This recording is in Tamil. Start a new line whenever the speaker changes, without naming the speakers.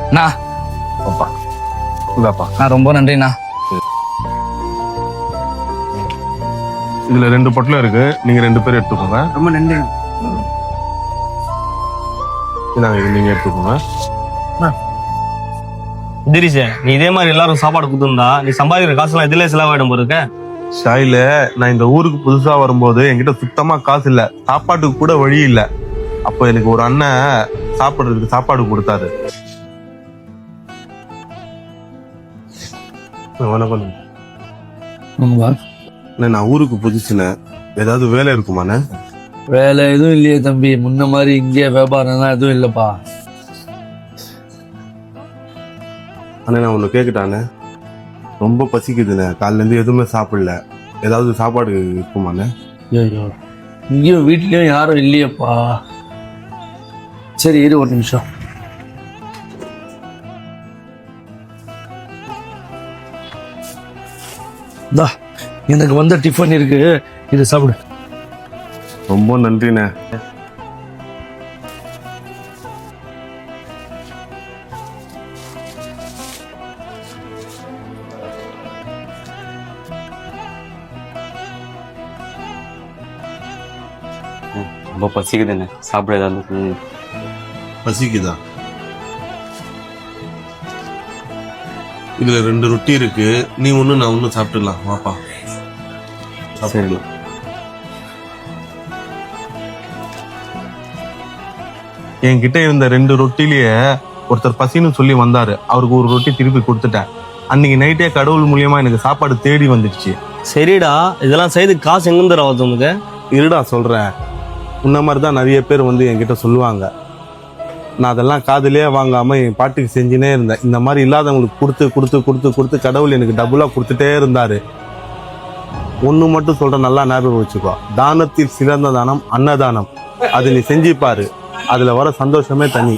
அண்ணா
அப்பா இதாப்பா.
நான் ரொம்ப நன்றிண்ணா.
இதுல 2 பொட்டலம் இருக்கு, நீங்க 2 பேரும் எடுத்துக்கோங்க.
ரொம்ப நன்றி.
இதாங்க, இது நீங்க எடுத்துக்கோங்க.
திரிசே, நீ இதே மாதிரி எல்லாரும் சாப்பாடு கொடுத்துருந்தா நீ சம்பாதிக்கிற காசுலாம் இதுல செலவாயிடும் போல இருக்க.
ஷாயில, நான் இந்த ஊருக்கு புதுசா வரும்போது என்கிட்ட சுத்தமா காசு இல்ல, சாப்பாட்டுக்கு கூட வழி இல்ல. அப்ப எனக்கு ஒரு அண்ணன் சாப்பிடுறதுக்கு சாப்பாடு கொடுத்தாரு. வணக்கம். நான் ஊருக்கு புதுசுண்ணே, ஏதாவது வேலை இருக்குமாண்ணே?
வேலை எதுவும் இல்லையே தம்பி, முன்ன மாதிரி இங்கே வியாபாரம்லாம் எதுவும் இல்லைப்பா.
அண்ணே, நான் ஒன்று கேட்கட்டானே, ரொம்ப பசிக்குதுண்ணே, காலையில இருந்து எதுவுமே சாப்பிடல, ஏதாவது சாப்பாடு இருக்குமாண்ணே?
ஐயோ, இங்கேயும் வீட்லயும் யாரும் இல்லையேப்பா. சரி, இரு ஒரு நிமிஷம். இந்தா, எனக்கு வந்த டிஃபன் இருக்கு, இது சாப்பிடு.
ரொம்ப நன்றிண்ணே.
ரொம்ப பசிக்குதுண்ணே, சாப்பிட ஏதாவது.
பசிக்குதா? இதுல 2 ரொட்டி இருக்கு, நீ ஒண்ணு நான் ஒண்ணு சாப்பிட்டுலாம். வாப்பா சாப்பிடலாம். என்கிட்ட இருந்த 2 ரொட்டிலேயே ஒருத்தர் பசின்னு சொல்லி வந்தாரு, அவருக்கு ஒரு ரொட்டி திருப்பி கொடுத்துட்டேன். அன்னைக்கு நைட்டே கடவுள் மூலியமா எனக்கு சாப்பாடு தேடி வந்துடுச்சு.
சரிடா, இதெல்லாம் செய்து காசு எங்கிருந்து ஆகுது உனக்கு?
இருடா சொல்றேன். உன்ன மாதிரி தான் நிறைய பேர் வந்து என்கிட்ட சொல்லுவாங்க. நான் அதெல்லாம் காதுலயே வாங்காம என் பாட்டுக்கு செஞ்சுனே இருந்தேன். இந்த மாதிரி இல்லாதவங்களுக்கு கொடுத்து கொடுத்து கொடுத்து கொடுத்து கடவுள் எனக்கு டபுளா கொடுத்துட்டே இருந்தாரு. ஒண்ணு மட்டும் சொல்ற, நல்லா ஞாபகம் வச்சுக்கோ, தானத்தில் சிறந்த தானம் அன்னதானம். அது நீ செஞ்சு பாரு, அதுல வர சந்தோஷமே தனி.